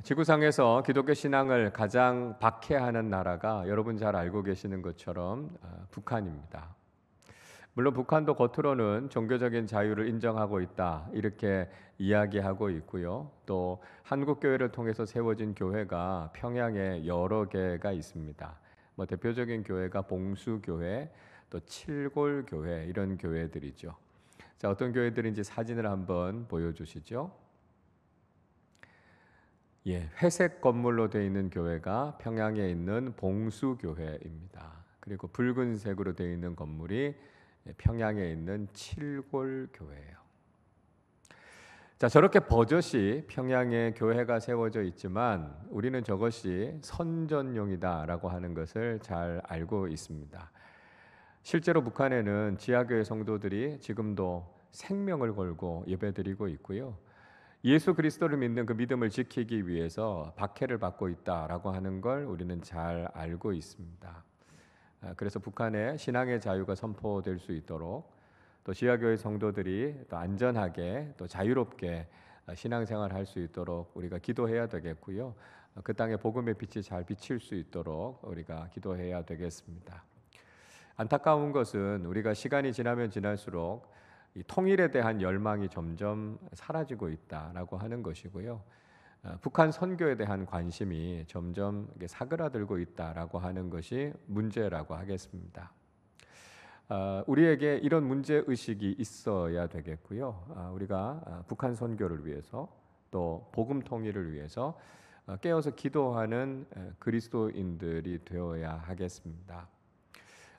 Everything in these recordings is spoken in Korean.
지구상에서 기독교 신앙을 가장 박해하는 나라가 여러분 잘 알고 계시는 것처럼 북한입니다. 물론 북한도 겉으로는 종교적인 자유를 인정하고 있다 이렇게 이야기하고 있고요. 또 한국 교회를 통해서 세워진 교회가 평양에 여러 개가 있습니다. 대표적인 교회가 봉수교회, 또 칠골교회 이런 교회들이죠. 자, 어떤 교회들인지 사진을 한번 보여주시죠. 회색 건물로 되어 있는 교회가 평양에 있는 봉수교회입니다. 그리고 붉은색으로 되어 있는 건물이 평양에 있는 칠골교회예요. 자, 저렇게 버젓이 평양에 교회가 세워져 있지만 우리는 저것이 선전용이다라고 하는 것을 잘 알고 있습니다. 실제로 북한에는 지하교회 성도들이 지금도 생명을 걸고 예배드리고 있고요. 예수 그리스도를 믿는 그 믿음을 지키기 위해서 박해를 받고 있다라고 하는 걸 우리는 잘 알고 있습니다. 그래서 북한의 신앙의 자유가 선포될 수 있도록 또 지하교회 성도들이 또 안전하게 또 자유롭게 신앙생활을 할 수 있도록 우리가 기도해야 되겠고요. 그 땅에 복음의 빛이 잘 비칠 수 있도록 우리가 기도해야 되겠습니다. 안타까운 것은 우리가 시간이 지나면 지날수록 이 통일에 대한 열망이 점점 사라지고 있다라고 하는 것이고요. 북한 선교에 대한 관심이 점점 사그라들고 있다라고 하는 것이 문제라고 하겠습니다. 우리에게 이런 문제 의식이 있어야 되겠고요. 우리가 북한 선교를 위해서 또 복음 통일을 위해서 깨어서 기도하는 그리스도인들이 되어야 하겠습니다.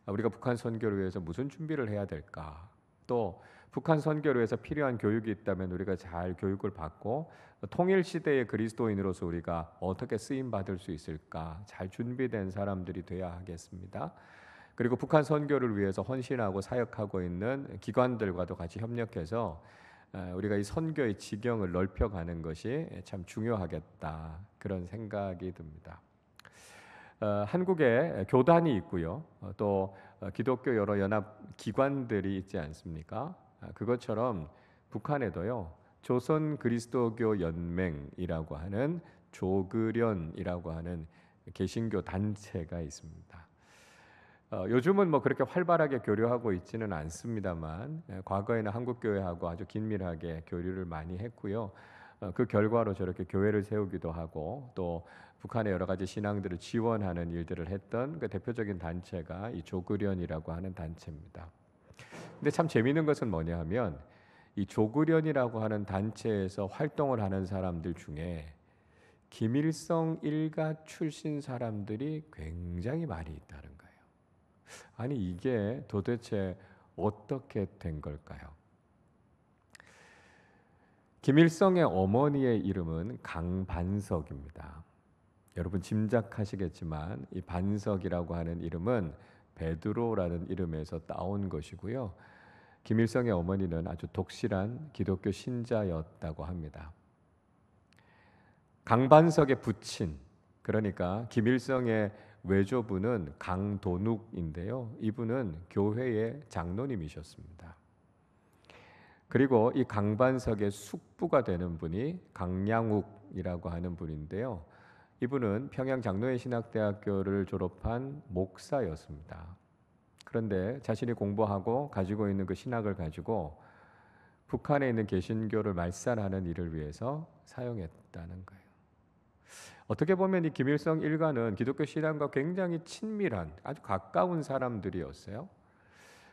우리가 북한 선교를 위해서 무슨 준비를 해야 될까? 또 북한 선교를 위해서 필요한 교육이 있다면 우리가 잘 교육을 받고 통일 시대의 그리스도인으로서 우리가 어떻게 쓰임 받을 수 있을까? 잘 준비된 사람들이 되어야 하겠습니다. 그리고 북한 선교를 위해서 헌신하고 사역하고 있는 기관들과도 같이 협력해서 우리가 이 선교의 지경을 넓혀가는 것이 참 중요하겠다 그런 생각이 듭니다. 한국에 교단이 있고요. 또 기독교 여러 연합 기관들이 있지 않습니까? 그것처럼 북한에도요. 조선 그리스도교 연맹이라고 하는 조그련이라고 하는 개신교 단체가 있습니다. 요즘은 그렇게 활발하게 교류하고 있지는 않습니다만 과거에는 한국 교회하고 아주 긴밀하게 교류를 많이 했고요. 그 결과로 저렇게 교회를 세우기도 하고 또 북한의 여러 가지 신앙들을 지원하는 일들을 했던 그 대표적인 단체가 이 조그련이라고 하는 단체입니다. 근데 참 재미있는 것은 뭐냐 하면 이 조그련이라고 하는 단체에서 활동을 하는 사람들 중에 김일성 일가 출신 사람들이 굉장히 많이 있다는 거예요. 아니 이게 도대체 어떻게 된 걸까요? 김일성의 어머니의 이름은 강반석입니다. 여러분 짐작하시겠지만 이 반석이라고 하는 이름은 베드로라는 이름에서 따온 것이고요. 김일성의 어머니는 아주 독실한 기독교 신자였다고 합니다. 강반석의 부친, 그러니까 김일성의 외조부는 강도눅인데요. 이분은 교회의 장로님이셨습니다. 그리고 이 강반석의 숙부가 되는 분이 강량욱이라고 하는 분인데요. 이분은 평양 장로회 신학대학교를 졸업한 목사였습니다. 그런데 자신이 공부하고 가지고 있는 그 신학을 가지고 북한에 있는 개신교를 말살하는 일을 위해서 사용했다는 거예요. 어떻게 보면 이 김일성 일가는 기독교 신앙과 굉장히 친밀한 아주 가까운 사람들이었어요.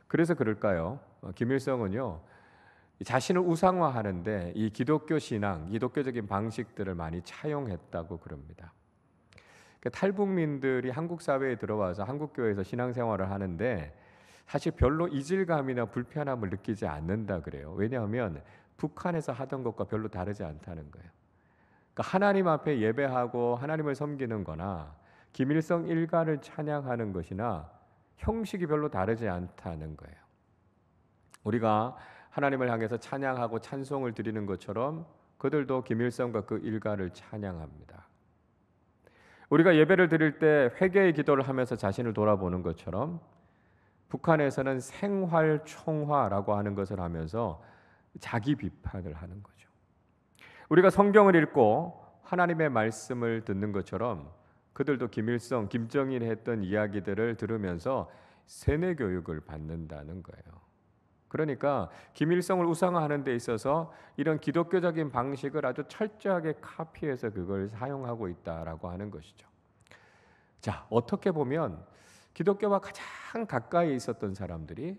그래서 그럴까요? 김일성은요. 자신을 우상화하는데 이 기독교 신앙, 기독교적인 방식들을 많이 차용했다고 그럽니다. 탈북민들이 한국 사회에 들어와서 한국 교회에서 신앙생활을 하는데 사실 별로 이질감이나 불편함을 느끼지 않는다 그래요. 왜냐하면 북한에서 하던 것과 별로 다르지 않다는 거예요. 그러니까 하나님 앞에 예배하고 하나님을 섬기는 거나 김일성 일가를 찬양하는 것이나 형식이 별로 다르지 않다는 거예요. 우리가 하나님을 향해서 찬양하고 찬송을 드리는 것처럼 그들도 김일성과 그 일가를 찬양합니다. 우리가 예배를 드릴 때 회개의 기도를 하면서 자신을 돌아보는 것처럼 북한에서는 생활총화라고 하는 것을 하면서 자기 비판을 하는 거죠. 우리가 성경을 읽고 하나님의 말씀을 듣는 것처럼 그들도 김일성, 김정일이 했던 이야기들을 들으면서 세뇌 교육을 받는다는 거예요. 그러니까 김일성을 우상화하는 데 있어서 이런 기독교적인 방식을 아주 철저하게 카피해서 그걸 사용하고 있다라고 하는 것이죠. 자, 어떻게 보면 기독교와 가장 가까이 있었던 사람들이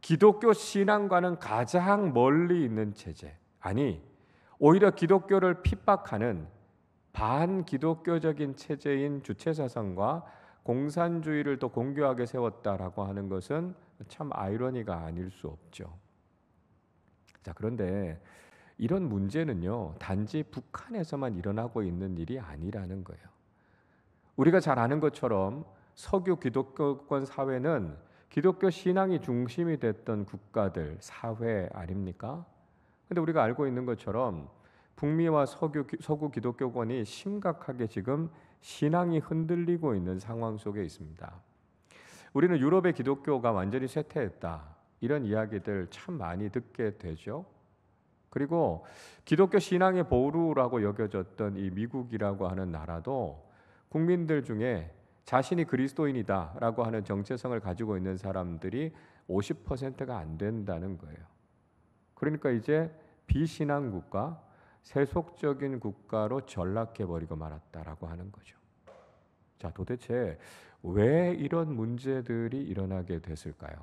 기독교 신앙과는 가장 멀리 있는 체제, 아니 오히려 기독교를 핍박하는 반기독교적인 체제인 주체사상과 공산주의를 더 공교하게 세웠다라고 하는 것은 참 아이러니가 아닐 수 없죠. 자, 그런데 이런 문제는요, 단지 북한에서만 일어나고 있는 일이 아니라는 거예요. 우리가 잘 아는 것처럼 석유 기독교권 사회는 기독교 신앙이 중심이 됐던 국가들, 사회 아닙니까? 근데 우리가 알고 있는 것처럼 북미와 서구 기독교권이 심각하게 지금 신앙이 흔들리고 있는 상황 속에 있습니다. 우리는 유럽의 기독교가 완전히 쇠퇴했다, 이런 이야기들 참 많이 듣게 되죠. 그리고 기독교 신앙의 보루라고 여겨졌던 이 미국이라고 하는 나라도 국민들 중에 자신이 그리스도인이다라고 하는 정체성을 가지고 있는 사람들이 50%가 안 된다는 거예요. 그러니까 이제 비신앙 국가, 세속적인 국가로 전락해버리고 말았다라고 하는 거죠. 자, 도대체 왜 이런 문제들이 일어나게 됐을까요?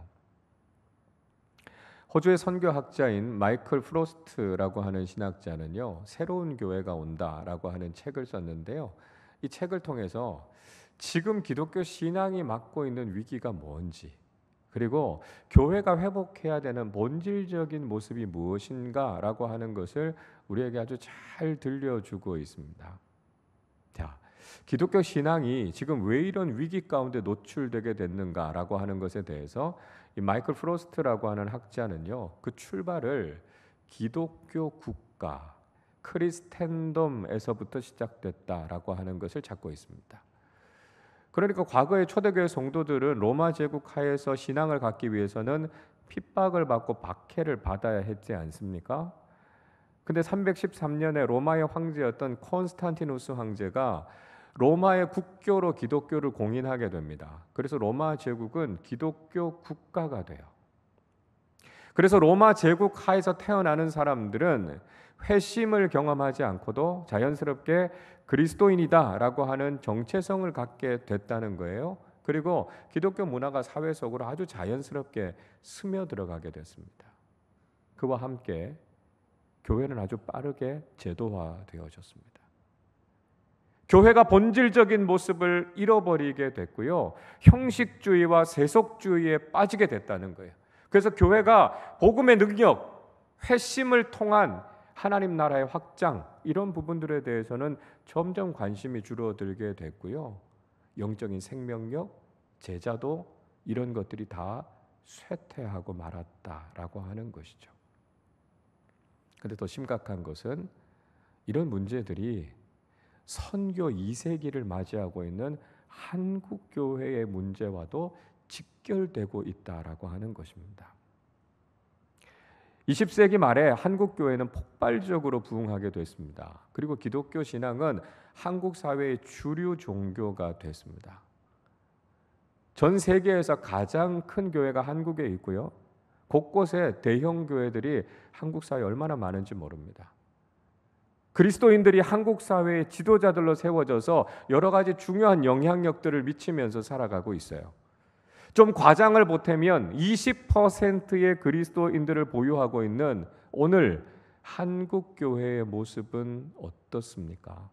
호주의 선교학자인 마이클 프로스트라고 하는 신학자는요, 새로운 교회가 온다라고 하는 책을 썼는데요. 이 책을 통해서 지금 기독교 신앙이 맡고 있는 위기가 뭔지, 그리고 교회가 회복해야 되는 본질적인 모습이 무엇인가라고 하는 것을 우리에게 아주 잘 들려주고 있습니다. 자, 기독교 신앙이 지금 왜 이런 위기 가운데 노출되게 됐는가라고 하는 것에 대해서 이 마이클 프로스트라고 하는 학자는요, 그 출발을 기독교 국가, 크리스텐덤에서부터 시작됐다라고 하는 것을 찾고 있습니다. 그러니까 과거의 초대교회 성도들은 로마 제국 하에서 신앙을 갖기 위해서는 핍박을 받고 박해를 받아야 했지 않습니까? 근데 313년에 로마의 황제였던 콘스탄티누스 황제가 로마의 국교로 기독교를 공인하게 됩니다. 그래서 로마 제국은 기독교 국가가 돼요. 그래서 로마 제국 하에서 태어나는 사람들은 회심을 경험하지 않고도 자연스럽게 그리스도인이다라고 하는 정체성을 갖게 됐다는 거예요. 그리고 기독교 문화가 사회 속으로 아주 자연스럽게 스며들어가게 됐습니다. 그와 함께 교회는 아주 빠르게 제도화되어졌습니다. 교회가 본질적인 모습을 잃어버리게 됐고요, 형식주의와 세속주의에 빠지게 됐다는 거예요. 그래서 교회가 복음의 능력, 회심을 통한 하나님 나라의 확장, 이런 부분들에 대해서는 점점 관심이 줄어들게 됐고요, 영적인 생명력, 제자도 이런 것들이 다 쇠퇴하고 말았다라고 하는 것이죠. 그런데 더 심각한 것은 이런 문제들이 선교 2세기를 맞이하고 있는 한국 교회의 문제와도 직결되고 있다라고 하는 것입니다. 20세기 말에 한국 교회는 폭발적으로 부흥하게 됐습니다. 그리고 기독교 신앙은 한국 사회의 주류 종교가 됐습니다. 전 세계에서 가장 큰 교회가 한국에 있고요, 곳곳에 대형 교회들이 한국 사회에 얼마나 많은지 모릅니다. 그리스도인들이 한국 사회의 지도자들로 세워져서 여러 가지 중요한 영향력들을 미치면서 살아가고 있어요. 좀 과장을 보태면 20%의 그리스도인들을 보유하고 있는 오늘 한국 교회의 모습은 어떻습니까?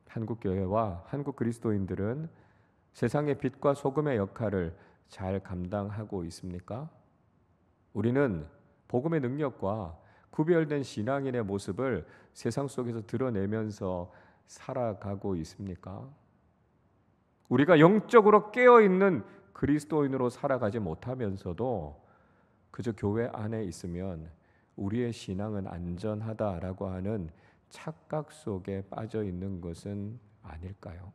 한국 교회와 한국 그리스도인들은 세상의 빛과 소금의 역할을 잘 감당하고 있습니까? 우리는 복음의 능력과 구별된 신앙인의 모습을 세상 속에서 드러내면서 살아가고 있습니까? 우리가 영적으로 깨어있는 그리스도인으로 살아가지 못하면서도 그저 교회 안에 있으면 우리의 신앙은 안전하다라고 하는 착각 속에 빠져 있는 것은 아닐까요?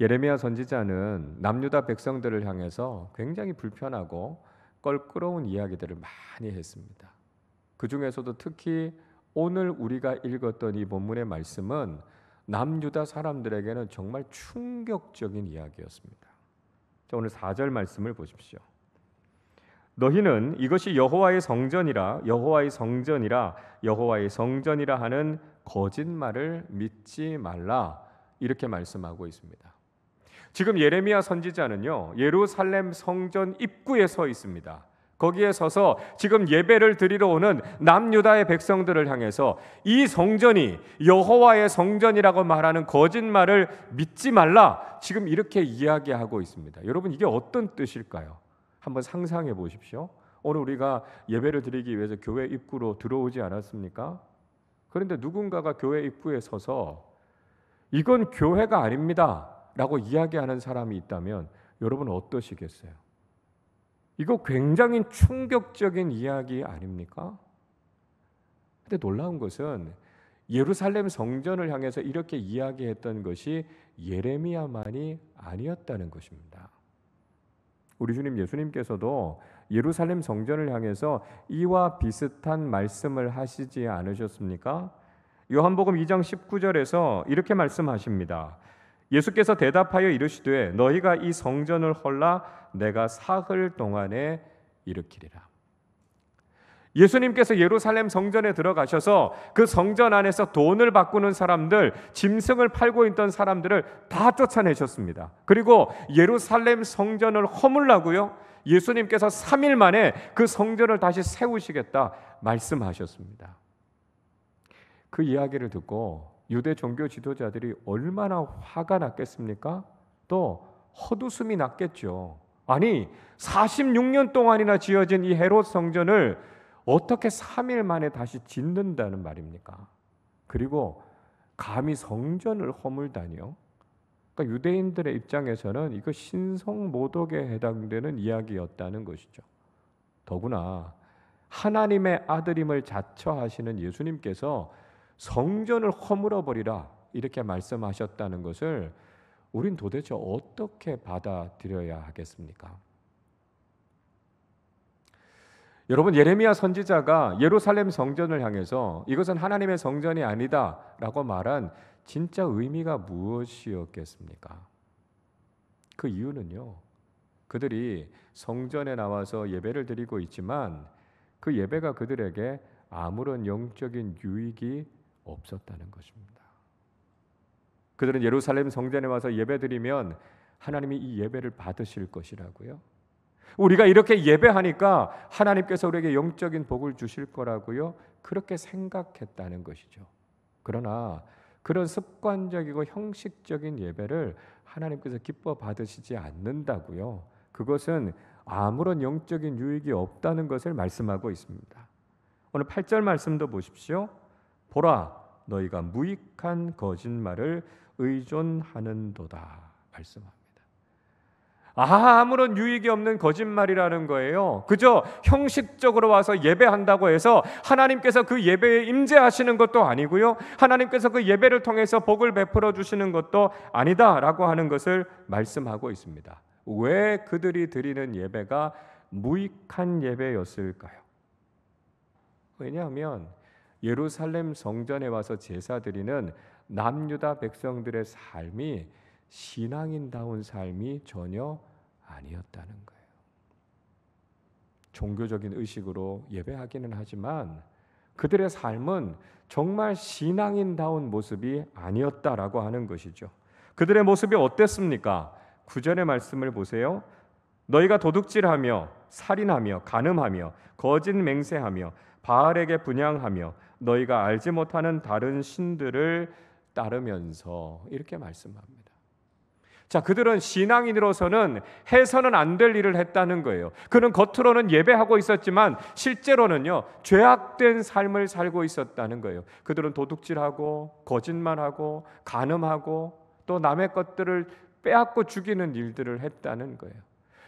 예레미야 선지자는 남유다 백성들을 향해서 굉장히 불편하고 껄끄러운 이야기들을 많이 했습니다. 그 중에서도 특히 오늘 우리가 읽었던 이 본문의 말씀은 남유다 사람들에게는 정말 충격적인 이야기였습니다. 자, 오늘 4절 말씀을 보십시오. 너희는 이것이 여호와의 성전이라 하는 거짓말을 믿지 말라, 이렇게 말씀하고 있습니다. 지금 예레미야 선지자는요, 예루살렘 성전 입구에 서 있습니다. 거기에 서서 지금 예배를 드리러 오는 남유다의 백성들을 향해서 이 성전이 여호와의 성전이라고 말하는 거짓말을 믿지 말라, 지금 이렇게 이야기하고 있습니다. 여러분, 이게 어떤 뜻일까요? 한번 상상해 보십시오. 오늘 우리가 예배를 드리기 위해서 교회 입구로 들어오지 않았습니까? 그런데 누군가가 교회 입구에 서서 이건 교회가 아닙니다 라고 이야기하는 사람이 있다면 여러분 어떠시겠어요? 이거 굉장히 충격적인 이야기 아닙니까? 근데 놀라운 것은 예루살렘 성전을 향해서 이렇게 이야기했던 것이 예레미야만이 아니었다는 것입니다. 우리 주님 예수님께서도 예루살렘 성전을 향해서 이와 비슷한 말씀을 하시지 않으셨습니까? 요한복음 2장 19절에서 이렇게 말씀하십니다. 예수께서 대답하여 이르시되 너희가 이 성전을 헐라 내가 사흘 동안에 일으키리라. 예수님께서 예루살렘 성전에 들어가셔서 그 성전 안에서 돈을 바꾸는 사람들, 짐승을 팔고 있던 사람들을 다 쫓아내셨습니다. 그리고 예루살렘 성전을 허물라고요, 예수님께서 3일 만에 그 성전을 다시 세우시겠다 말씀하셨습니다. 그 이야기를 듣고 유대 종교 지도자들이 얼마나 화가 났겠습니까? 또 헛웃음이 났겠죠. 아니, 46년 동안이나 지어진 이 헤롯 성전을 어떻게 3일 만에 다시 짓는다는 말입니까? 그리고 감히 성전을 허물다니요? 그러니까 유대인들의 입장에서는 이거 신성모독에 해당되는 이야기였다는 것이죠. 더구나 하나님의 아들임을 자처하시는 예수님께서 성전을 허물어버리라 이렇게 말씀하셨다는 것을 우린 도대체 어떻게 받아들여야 하겠습니까? 여러분, 예레미야 선지자가 예루살렘 성전을 향해서 이것은 하나님의 성전이 아니다 라고 말한 진짜 의미가 무엇이었겠습니까? 그 이유는요, 그들이 성전에 나와서 예배를 드리고 있지만 그 예배가 그들에게 아무런 영적인 유익이 없었다는 것입니다. 그들은 예루살렘 성전에 와서 예배드리면 하나님이 이 예배를 받으실 것이라고요, 우리가 이렇게 예배하니까 하나님께서 우리에게 영적인 복을 주실 거라고요, 그렇게 생각했다는 것이죠. 그러나 그런 습관적이고 형식적인 예배를 하나님께서 기뻐 받으시지 않는다고요, 그것은 아무런 영적인 유익이 없다는 것을 말씀하고 있습니다. 오늘 8절 말씀도 보십시오. 보라, 너희가 무익한 거짓말을 의존하는도다 말씀합니다. 아무런 유익이 없는 거짓말이라는 거예요. 그저 형식적으로 와서 예배한다고 해서 하나님께서 그 예배에 임재하시는 것도 아니고요, 하나님께서 그 예배를 통해서 복을 베풀어 주시는 것도 아니다라고 하는 것을 말씀하고 있습니다. 왜 그들이 드리는 예배가 무익한 예배였을까요? 왜냐하면 예루살렘 성전에 와서 제사 드리는 남유다 백성들의 삶이 신앙인다운 삶이 전혀 아니었다는 거예요. 종교적인 의식으로 예배하기는 하지만 그들의 삶은 정말 신앙인다운 모습이 아니었다라고 하는 것이죠. 그들의 모습이 어땠습니까? 9절의 말씀을 보세요. 너희가 도둑질하며 살인하며 간음하며 거짓 맹세하며 바알에게 분향하며 너희가 알지 못하는 다른 신들을 따르면서, 이렇게 말씀합니다. 자, 그들은 신앙인으로서는 해서는 안 될 일을 했다는 거예요. 그는 겉으로는 예배하고 있었지만 실제로는요, 죄악된 삶을 살고 있었다는 거예요. 그들은 도둑질하고 거짓말하고 간음하고 또 남의 것들을 빼앗고 죽이는 일들을 했다는 거예요.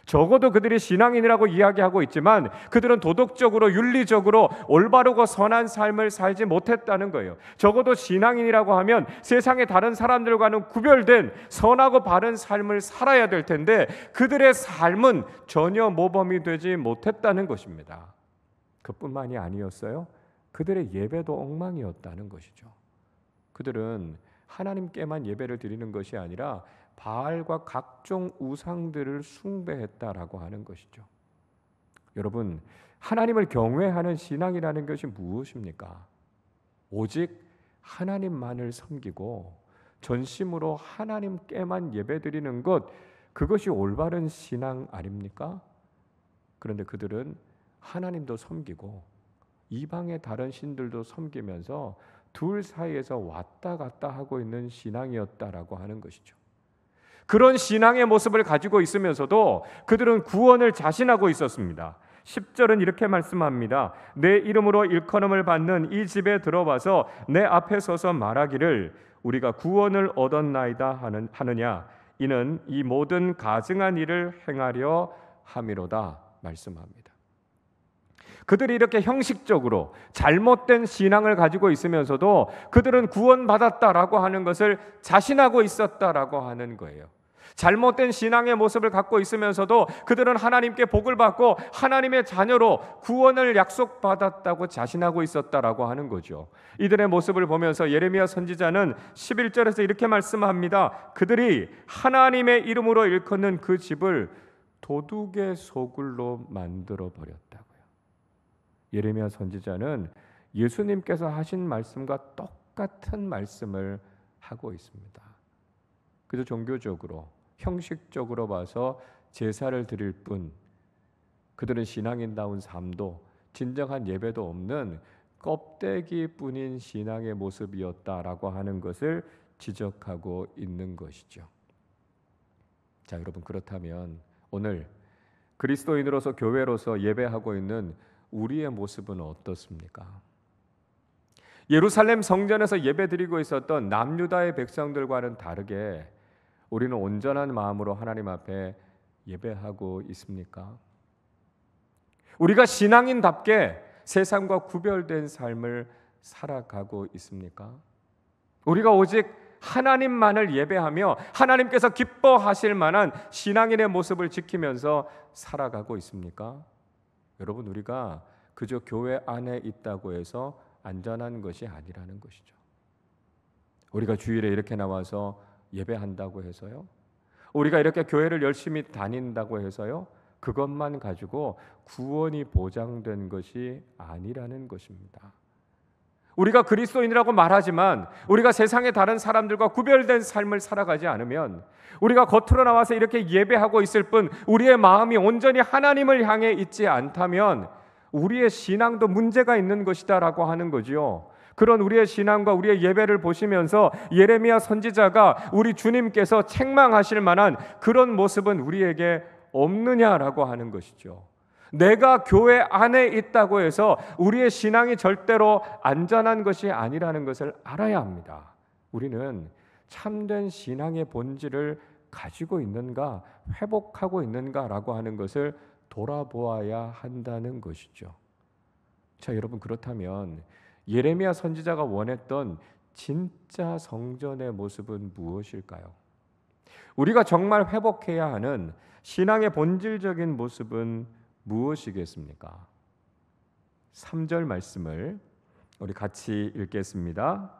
적어도 그들이 신앙인이라고 이야기하고 있지만 그들은 도덕적으로 윤리적으로 올바르고 선한 삶을 살지 못했다는 거예요. 적어도 신앙인이라고 하면 세상의 다른 사람들과는 구별된 선하고 바른 삶을 살아야 될 텐데 그들의 삶은 전혀 모범이 되지 못했다는 것입니다. 그뿐만이 아니었어요. 그들의 예배도 엉망이었다는 것이죠. 그들은 하나님께만 예배를 드리는 것이 아니라 바알과 각종 우상들을 숭배했다라고 하는 것이죠. 여러분, 하나님을 경외하는 신앙이라는 것이 무엇입니까? 오직 하나님만을 섬기고 전심으로 하나님께만 예배드리는 것, 그것이 올바른 신앙 아닙니까? 그런데 그들은 하나님도 섬기고 이방의 다른 신들도 섬기면서 둘 사이에서 왔다 갔다 하고 있는 신앙이었다라고 하는 것이죠. 그런 신앙의 모습을 가지고 있으면서도 그들은 구원을 자신하고 있었습니다. 10절은 이렇게 말씀합니다. 내 이름으로 일컬음을 받는 이 집에 들어와서 내 앞에 서서 말하기를 우리가 구원을 얻었나이다 하느냐, 이는 이 모든 가증한 일을 행하려 함이로다 말씀합니다. 그들이 이렇게 형식적으로 잘못된 신앙을 가지고 있으면서도 그들은 구원받았다라고 하는 것을 자신하고 있었다라고 하는 거예요. 잘못된 신앙의 모습을 갖고 있으면서도 그들은 하나님께 복을 받고 하나님의 자녀로 구원을 약속받았다고 자신하고 있었다라고 하는 거죠. 이들의 모습을 보면서 예레미야 선지자는 11절에서 이렇게 말씀합니다. 그들이 하나님의 이름으로 일컫는 그 집을 도둑의 소굴로 만들어 버렸다고요. 예레미야 선지자는 예수님께서 하신 말씀과 똑같은 말씀을 하고 있습니다. 그저 종교적으로 형식적으로 봐서 제사를 드릴 뿐, 그들은 신앙인다운 삶도 진정한 예배도 없는 껍데기뿐인 신앙의 모습이었다라고 하는 것을 지적하고 있는 것이죠. 자, 여러분, 그렇다면 오늘 그리스도인으로서 교회로서 예배하고 있는 우리의 모습은 어떻습니까? 예루살렘 성전에서 예배드리고 있었던 남유다의 백성들과는 다르게 우리는 온전한 마음으로 하나님 앞에 예배하고 있습니까? 우리가 신앙인답게 세상과 구별된 삶을 살아가고 있습니까? 우리가 오직 하나님만을 예배하며 하나님께서 기뻐하실 만한 신앙인의 모습을 지키면서 살아가고 있습니까? 여러분, 우리가 그저 교회 안에 있다고 해서 안전한 것이 아니라는 것이죠. 우리가 주일에 이렇게 나와서 예배한다고 해서요, 우리가 이렇게 교회를 열심히 다닌다고 해서요, 그것만 가지고 구원이 보장된 것이 아니라는 것입니다. 우리가 그리스도인이라고 말하지만 우리가 세상의 다른 사람들과 구별된 삶을 살아가지 않으면, 우리가 겉으로 나와서 이렇게 예배하고 있을 뿐 우리의 마음이 온전히 하나님을 향해 있지 않다면 우리의 신앙도 문제가 있는 것이다라고 하는 거지요. 그런 우리의 신앙과 우리의 예배를 보시면서 예레미야 선지자가 우리 주님께서 책망하실 만한 그런 모습은 우리에게 없느냐라고 하는 것이죠. 내가 교회 안에 있다고 해서 우리의 신앙이 절대로 안전한 것이 아니라는 것을 알아야 합니다. 우리는 참된 신앙의 본질을 가지고 있는가, 회복하고 있는가라고 하는 것을 돌아보아야 한다는 것이죠. 자, 여러분, 그렇다면 예레미야 선지자가 원했던 진짜 성전의 모습은 무엇일까요? 우리가 정말 회복해야 하는 신앙의 본질적인 모습은 무엇이겠습니까? 3절 말씀을 우리 같이 읽겠습니다.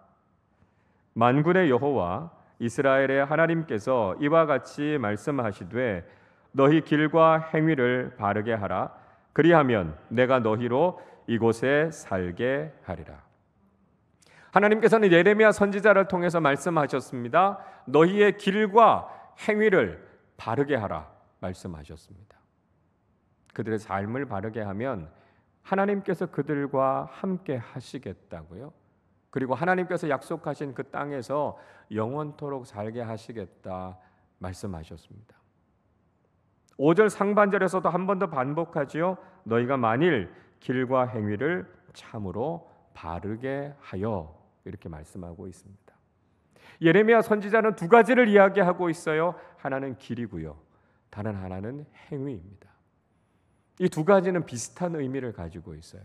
만군의 여호와 이스라엘의 하나님께서 이와 같이 말씀하시되 너희 길과 행위를 바르게 하라. 그리하면 내가 너희로 이곳에 살게 하리라. 하나님께서는 예레미야 선지자를 통해서 말씀하셨습니다. 너희의 길과 행위를 바르게 하라 말씀하셨습니다. 그들의 삶을 바르게 하면 하나님께서 그들과 함께 하시겠다고요. 그리고 하나님께서 약속하신 그 땅에서 영원토록 살게 하시겠다 말씀하셨습니다. 5절 상반절에서도 한 번 더 반복하지요. 너희가 만일 길과 행위를 참으로 바르게 하여, 이렇게 말씀하고 있습니다. 예레미야 선지자는 두 가지를 이야기하고 있어요. 하나는 길이고요, 다른 하나는 행위입니다. 이 두 가지는 비슷한 의미를 가지고 있어요.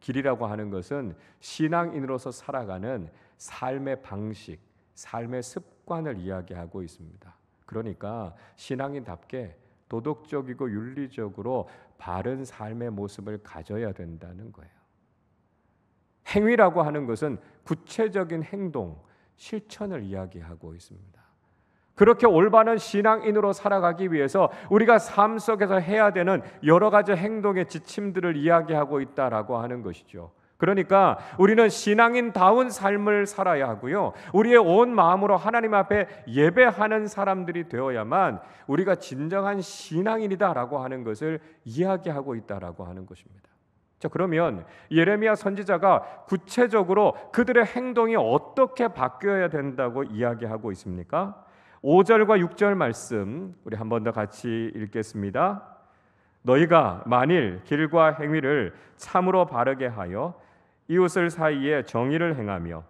길이라고 하는 것은 신앙인으로서 살아가는 삶의 방식, 삶의 습관을 이야기하고 있습니다. 그러니까 신앙인답게 도덕적이고 윤리적으로 바른 삶의 모습을 가져야 된다는 거예요. 행위라고 하는 것은 구체적인 행동, 실천을 이야기하고 있습니다. 그렇게 올바른 신앙인으로 살아가기 위해서 우리가 삶 속에서 해야 되는 여러 가지 행동의 지침들을 이야기하고 있다라고 하는 것이죠. 그러니까 우리는 신앙인다운 삶을 살아야 하고요. 우리의 온 마음으로 하나님 앞에 예배하는 사람들이 되어야만 우리가 진정한 신앙인이다라고 하는 것을 이야기하고 있다라고 하는 것입니다. 자, 그러면 예레미야 선지자가 구체적으로 그들의 행동이 어떻게 바뀌어야 된다고 이야기하고 있습니까? 5절과 6절 말씀 우리 한 번 더 같이 읽겠습니다. 너희가 만일 길과 행위를 참으로 바르게 하여 이웃을 사이에 정의를 행하며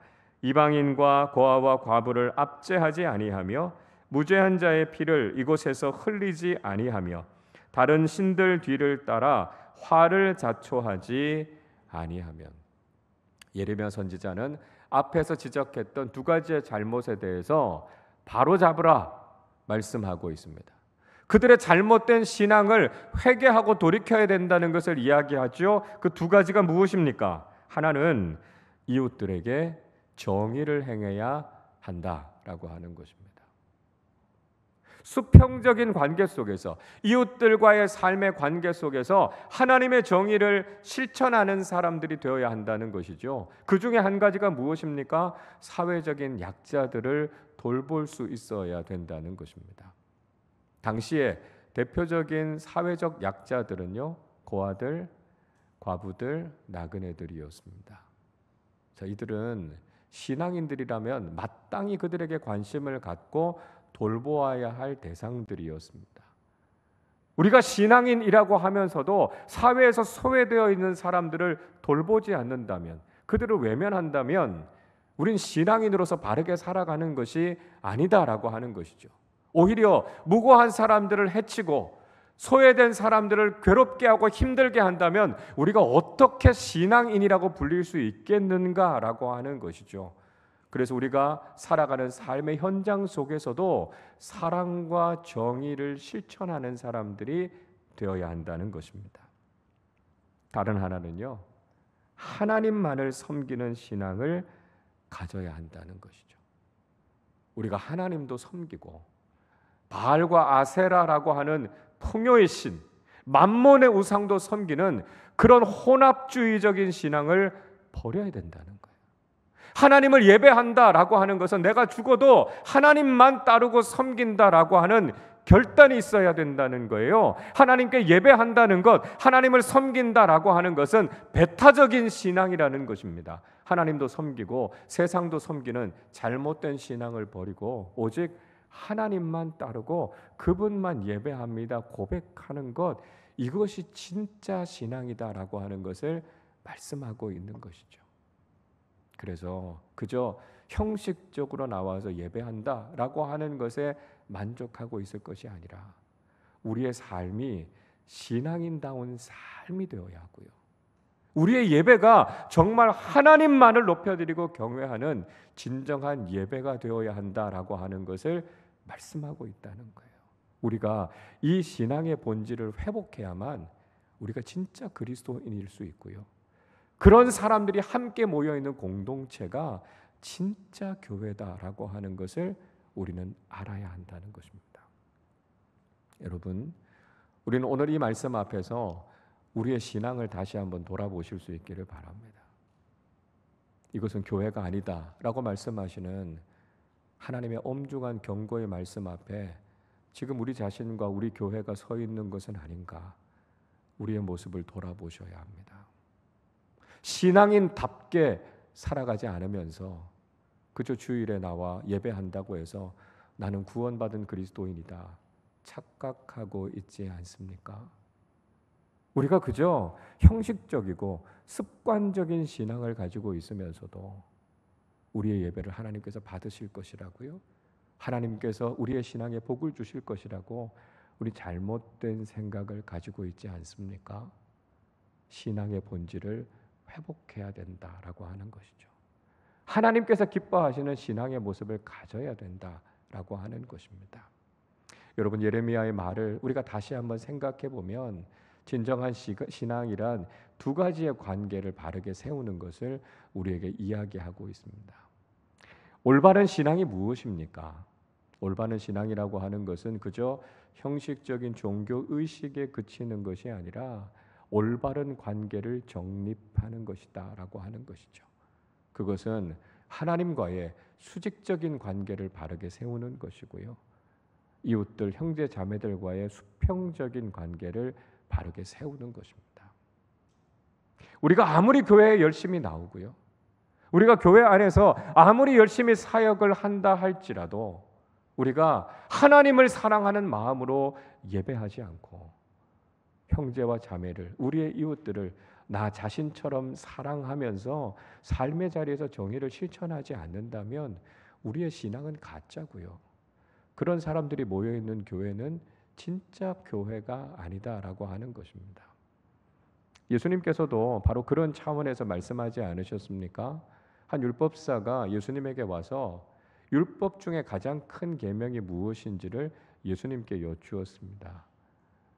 이방인과 고아와 과부를 압제하지 아니하며 무죄한 자의 피를 이곳에서 흘리지 아니하며 다른 신들 뒤를 따라 화를 자초하지 아니하면. 예레미야 선지자는 앞에서 지적했던 두 가지의 잘못에 대해서 바로잡으라 말씀하고 있습니다. 그들의 잘못된 신앙을 회개하고 돌이켜야 된다는 것을 이야기하죠. 그 두 가지가 무엇입니까? 하나는 이웃들에게 정의를 행해야 한다라고 하는 것입니다. 수평적인 관계 속에서, 이웃들과의 삶의 관계 속에서 하나님의 정의를 실천하는 사람들이 되어야 한다는 것이죠. 그 중에 한 가지가 무엇입니까? 사회적인 약자들을 돌볼 수 있어야 된다는 것입니다. 당시에 대표적인 사회적 약자들은요, 고아들, 과부들, 나그네들이었습니다. 자, 이들은 신앙인들이라면 마땅히 그들에게 관심을 갖고 돌보아야 할 대상들이었습니다. 우리가 신앙인이라고 하면서도 사회에서 소외되어 있는 사람들을 돌보지 않는다면, 그들을 외면한다면 우린 신앙인으로서 바르게 살아가는 것이 아니다라고 하는 것이죠. 오히려 무고한 사람들을 해치고 소외된 사람들을 괴롭게 하고 힘들게 한다면 우리가 어떻게 신앙인이라고 불릴 수 있겠는가라고 하는 것이죠. 그래서 우리가 살아가는 삶의 현장 속에서도 사랑과 정의를 실천하는 사람들이 되어야 한다는 것입니다. 다른 하나는요, 하나님만을 섬기는 신앙을 가져야 한다는 것이죠. 우리가 하나님도 섬기고 바알과 아세라라고 하는 풍요의 신, 만몬의 우상도 섬기는 그런 혼합주의적인 신앙을 버려야 된다는 거예요. 하나님을 예배한다라고 하는 것은 내가 죽어도 하나님만 따르고 섬긴다라고 하는 결단이 있어야 된다는 거예요. 하나님께 예배한다는 것, 하나님을 섬긴다라고 하는 것은 배타적인 신앙이라는 것입니다. 하나님도 섬기고 세상도 섬기는 잘못된 신앙을 버리고 오직 하나님만 따르고 그분만 예배합니다 고백하는 것, 이것이 진짜 신앙이다라고 하는 것을 말씀하고 있는 것이죠. 그래서 그저 형식적으로 나와서 예배한다라고 하는 것에 만족하고 있을 것이 아니라 우리의 삶이 신앙인다운 삶이 되어야 하고요. 우리의 예배가 정말 하나님만을 높여드리고 경외하는 진정한 예배가 되어야 한다라고 하는 것을 말씀하고 있다는 거예요. 우리가 이 신앙의 본질을 회복해야만 우리가 진짜 그리스도인일 수 있고요. 그런 사람들이 함께 모여있는 공동체가 진짜 교회다라고 하는 것을 우리는 알아야 한다는 것입니다. 여러분, 우리는 오늘 이 말씀 앞에서 우리의 신앙을 다시 한번 돌아보실 수 있기를 바랍니다. 이것은 교회가 아니다라고 말씀하시는 하나님의 엄중한 경고의 말씀 앞에 지금 우리 자신과 우리 교회가 서 있는 것은 아닌가, 우리의 모습을 돌아보셔야 합니다. 신앙인답게 살아가지 않으면서 그저 주일에 나와 예배한다고 해서 나는 구원받은 그리스도인이다 착각하고 있지 않습니까? 우리가 그저 형식적이고 습관적인 신앙을 가지고 있으면서도 우리의 예배를 하나님께서 받으실 것이라고요, 하나님께서 우리의 신앙에 복을 주실 것이라고 우리 잘못된 생각을 가지고 있지 않습니까? 신앙의 본질을 회복해야 된다라고 하는 것이죠. 하나님께서 기뻐하시는 신앙의 모습을 가져야 된다라고 하는 것입니다. 여러분, 예레미야의 말을 우리가 다시 한번 생각해 보면 진정한 신앙이란 두 가지의 관계를 바르게 세우는 것을 우리에게 이야기하고 있습니다. 올바른 신앙이 무엇입니까? 올바른 신앙이라고 하는 것은 그저 형식적인 종교 의식에 그치는 것이 아니라 올바른 관계를 정립하는 것이다라고 하는 것이죠. 그것은 하나님과의 수직적인 관계를 바르게 세우는 것이고요. 이웃들, 형제 자매들과의 수평적인 관계를 바르게 세우는 것입니다. 우리가 아무리 교회에 열심히 나오고요, 우리가 교회 안에서 아무리 열심히 사역을 한다 할지라도 우리가 하나님을 사랑하는 마음으로 예배하지 않고 형제와 자매를, 우리의 이웃들을 나 자신처럼 사랑하면서 삶의 자리에서 정의를 실천하지 않는다면 우리의 신앙은 가짜고요. 그런 사람들이 모여있는 교회는 진짜 교회가 아니다라고 하는 것입니다. 예수님께서도 바로 그런 차원에서 말씀하지 않으셨습니까? 한 율법사가 예수님에게 와서 율법 중에 가장 큰 계명이 무엇인지를 예수님께 여쭈었습니다.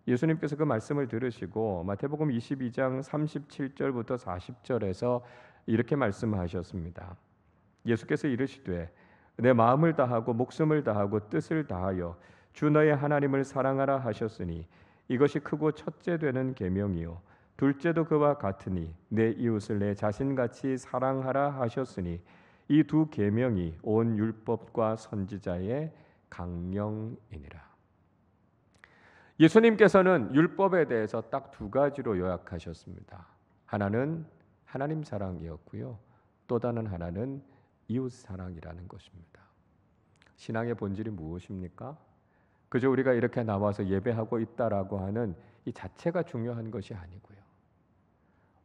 예수님께서 그 말씀을 들으시고 마태복음 22장 37절부터 40절에서 이렇게 말씀하셨습니다. 예수께서 이르시되 내 마음을 다하고 목숨을 다하고 뜻을 다하여 주 너의 하나님을 사랑하라 하셨으니 이것이 크고 첫째 되는 계명이요 둘째도 그와 같으니 내 이웃을 내 자신같이 사랑하라 하셨으니 이 두 계명이 온 율법과 선지자의 강령이니라. 예수님께서는 율법에 대해서 딱 두 가지로 요약하셨습니다. 하나는 하나님 사랑이었고요, 또 다른 하나는 이웃 사랑이라는 것입니다. 신앙의 본질이 무엇입니까? 그저 우리가 이렇게 나와서 예배하고 있다라고 하는 이 자체가 중요한 것이 아니고요,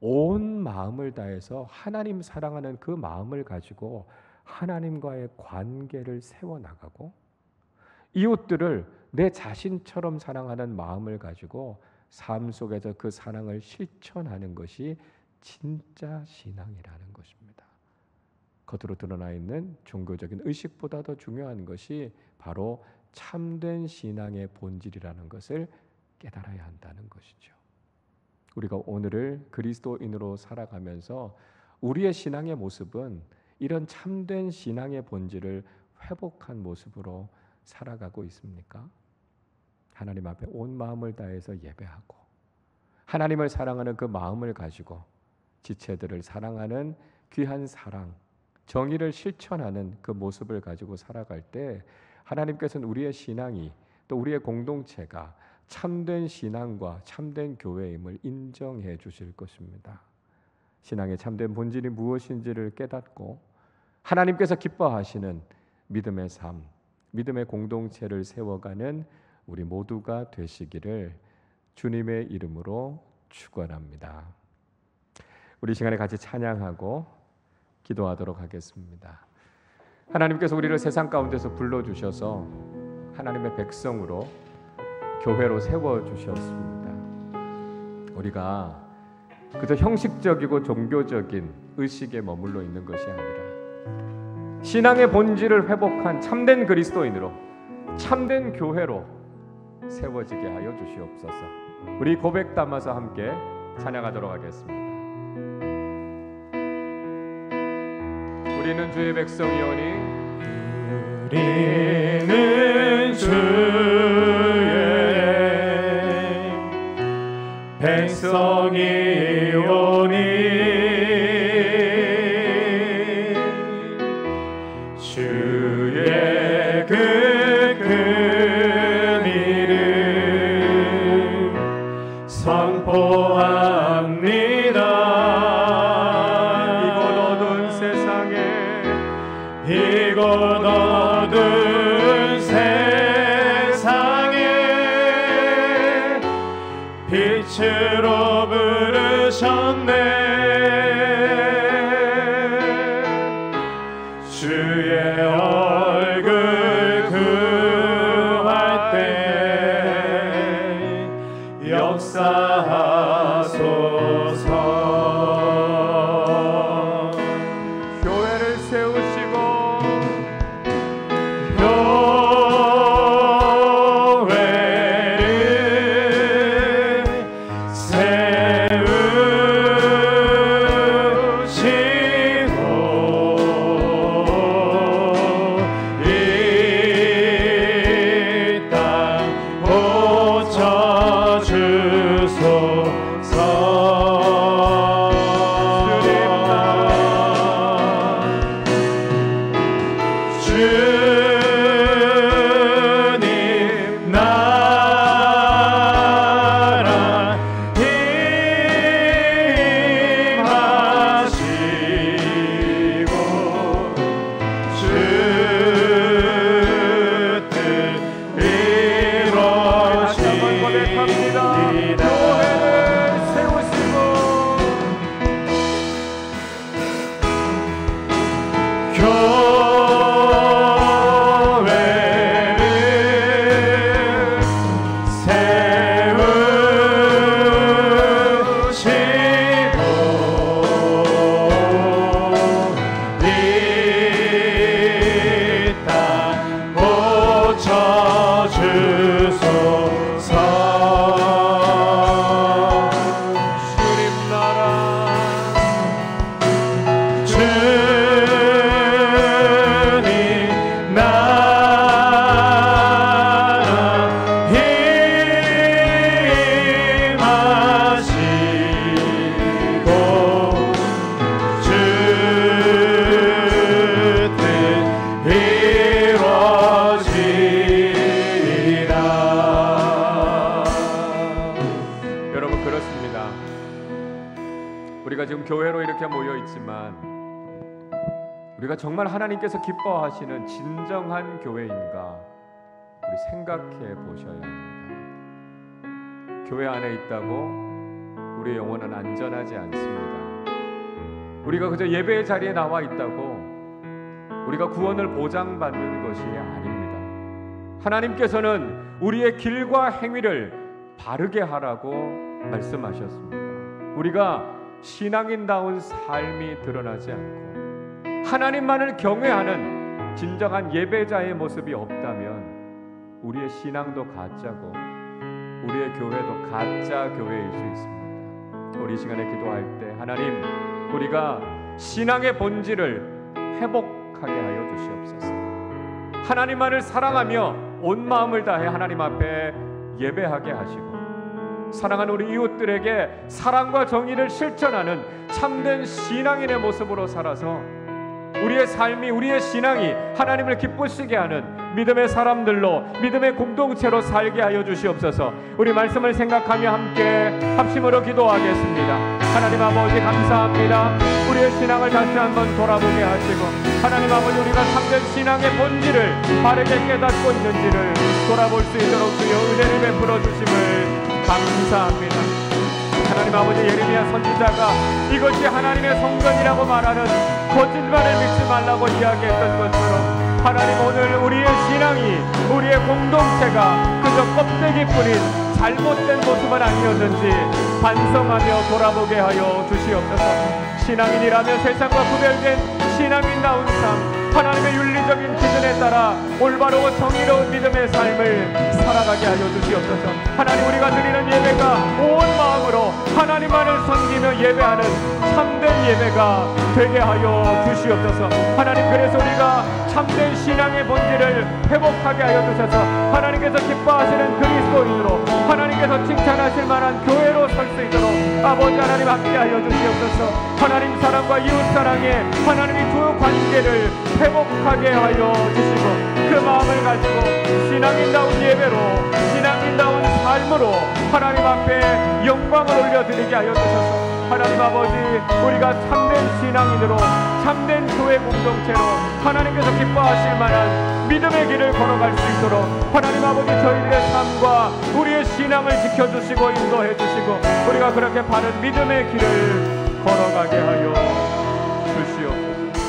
온 마음을 다해서 하나님 사랑하는 그 마음을 가지고 하나님과의 관계를 세워나가고 이웃들을 내 자신처럼 사랑하는 마음을 가지고 삶 속에서 그 사랑을 실천하는 것이 진짜 신앙이라는 것입니다. 겉으로 드러나 있는 종교적인 의식보다 더 중요한 것이 바로 참된 신앙의 본질이라는 것을 깨달아야 한다는 것이죠. 우리가 오늘을 그리스도인으로 살아가면서 우리의 신앙의 모습은 이런 참된 신앙의 본질을 회복한 모습으로 살아가고 있습니까? 하나님 앞에 온 마음을 다해서 예배하고 하나님을 사랑하는 그 마음을 가지고 지체들을 사랑하는 귀한 사랑, 정의를 실천하는 그 모습을 가지고 살아갈 때 하나님께서는 우리의 신앙이, 또 우리의 공동체가 참된 신앙과 참된 교회임을 인정해 주실 것입니다. 신앙의 참된 본질이 무엇인지를 깨닫고 하나님께서 기뻐하시는 믿음의 삶, 믿음의 공동체를 세워가는 우리 모두가 되시기를 주님의 이름으로 축원합니다. 우리 시간에 같이 찬양하고 기도하도록 하겠습니다. 하나님께서 우리를 세상 가운데서 불러주셔서 하나님의 백성으로 교회로 세워주셨습니다. 우리가 그저 형식적이고 종교적인 의식에 머물러 있는 것이 아니라 신앙의 본질을 회복한 참된 그리스도인으로, 참된 교회로 세워지게 하여 주시옵소서. 우리 고백 담아서 함께 찬양하도록 하겠습니다. 우리는 주의 백성이오니, 우리는 주의 백성이오니 주의 그 큰 이름 선포합니다. 이곳 어두운 세상에, 이곳 어두운 세상에 빛으로 부르셨네. 주의 얼굴 구할 때 역사하소서. 교회를 세우시고 교회를 세우시고 주님 나라 임하시고 주 뜻 이루어지리라. 교회를 세우시고 우리가 지금 교회로 이렇게 모여 있지만 우리가 정말 하나님께서 기뻐하시는 진정한 교회인가 우리 생각해 보셔야 합니다. 교회 안에 있다고 우리의 영혼은 안전하지 않습니다. 우리가 그저 예배의 자리에 나와 있다고 우리가 구원을 보장받는 것이 아닙니다. 하나님께서는 우리의 길과 행위를 바르게 하라고 말씀하셨습니다. 우리가 신앙인다운 삶이 드러나지 않고 하나님만을 경외하는 진정한 예배자의 모습이 없다면 우리의 신앙도 가짜고 우리의 교회도 가짜 교회일 수 있습니다. 우리 시간에 기도할 때 하나님, 우리가 신앙의 본질을 회복하게 하여 주시옵소서. 하나님만을 사랑하며 온 마음을 다해 하나님 앞에 예배하게 하시고 사랑하는 우리 이웃들에게 사랑과 정의를 실천하는 참된 신앙인의 모습으로 살아서 우리의 삶이, 우리의 신앙이 하나님을 기쁘시게 하는 믿음의 사람들로, 믿음의 공동체로 살게 하여 주시옵소서. 우리 말씀을 생각하며 함께 합심으로 기도하겠습니다. 하나님 아버지 감사합니다. 우리의 신앙을 다시 한번 돌아보게 하시고 하나님 아버지 우리가 참된 신앙의 본질을 바르게 깨닫고 있는지를 돌아볼 수 있도록 주여 은혜를 베풀어 주심을 감사합니다. 하나님 아버지, 예레미야 선지자가 이것이 하나님의 성전이라고 말하는 거짓말을 믿지 말라고 이야기했던 것처럼 하나님, 오늘 우리의 신앙이, 우리의 공동체가 그저 껍데기뿐인 잘못된 모습은 아니었는지 반성하며 돌아보게 하여 주시옵소서. 신앙인이라면 세상과 구별된 신앙인다운 삶, 하나님의 윤리적인 기준에 따라 올바르고 정의로운 믿음의 삶을 살아가게 하여 주시옵소서. 하나님, 우리가 드리는 예배가 온 마음으로 하나님만을 섬기며 예배하는 참된 예배가 되게 하여 주시옵소서. 하나님, 그래서 우리가 참된 신앙의 본질을 회복하게 하여 주셔서 하나님께서 기뻐하시는 그리스도인으로, 하나님께서 칭찬하실 만한 교회로 설 수 있도록 아버지 하나님 함께 하여 주시옵소서. 하나님 사랑과 이웃 사랑에 하나님이 두 관계를 회복하게 하여 주시고 그 마음을 가지고 신앙인다운 예배로, 신앙인다운 삶으로 하나님 앞에 영광을 올려드리게 하여 주셔서 하나님 아버지, 우리가 참된 신앙인으로, 참된 교회 공동체로 하나님께서 기뻐하실 만한 믿음의 길을 걸어갈 수 있도록 하나님 아버지, 저희들의 삶과 우리의 신앙을 지켜주시고 인도해 주시고 우리가 그렇게 바른 믿음의 길을 걸어가게 하여 주시옵소서.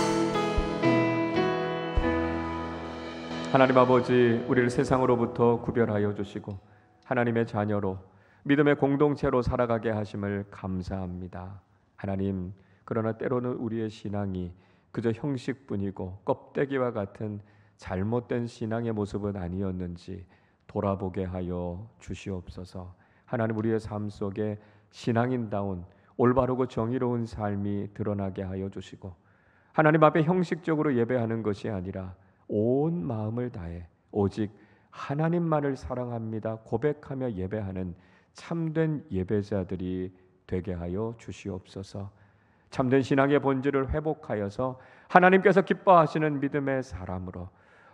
하나님 아버지, 우리를 세상으로부터 구별하여 주시고 하나님의 자녀로, 믿음의 공동체로 살아가게 하심을 감사합니다. 하나님, 그러나 때로는 우리의 신앙이 그저 형식뿐이고 껍데기와 같은 잘못된 신앙의 모습은 아니었는지 돌아보게 하여 주시옵소서. 하나님, 우리의 삶 속에 신앙인다운 올바르고 정의로운 삶이 드러나게 하여 주시고 하나님 앞에 형식적으로 예배하는 것이 아니라 온 마음을 다해 오직 하나님만을 사랑합니다 고백하며 예배하는 참된 예배자들이 되게 하여 주시옵소서. 참된 신앙의 본질을 회복하여서 하나님께서 기뻐하시는 믿음의 사람으로,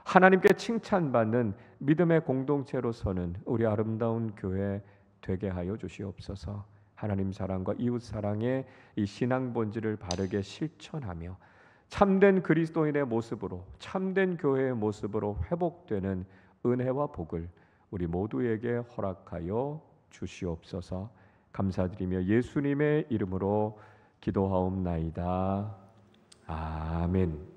하나님께 칭찬받는 믿음의 공동체로서는 우리 아름다운 교회 되게 하여 주시옵소서. 하나님 사랑과 이웃 사랑의 이 신앙 본질을 바르게 실천하며 참된 그리스도인의 모습으로, 참된 교회의 모습으로 회복되는 은혜와 복을 우리 모두에게 허락하여 주시옵소서. 감사드리며 예수님의 이름으로 기도하옵나이다. 아멘.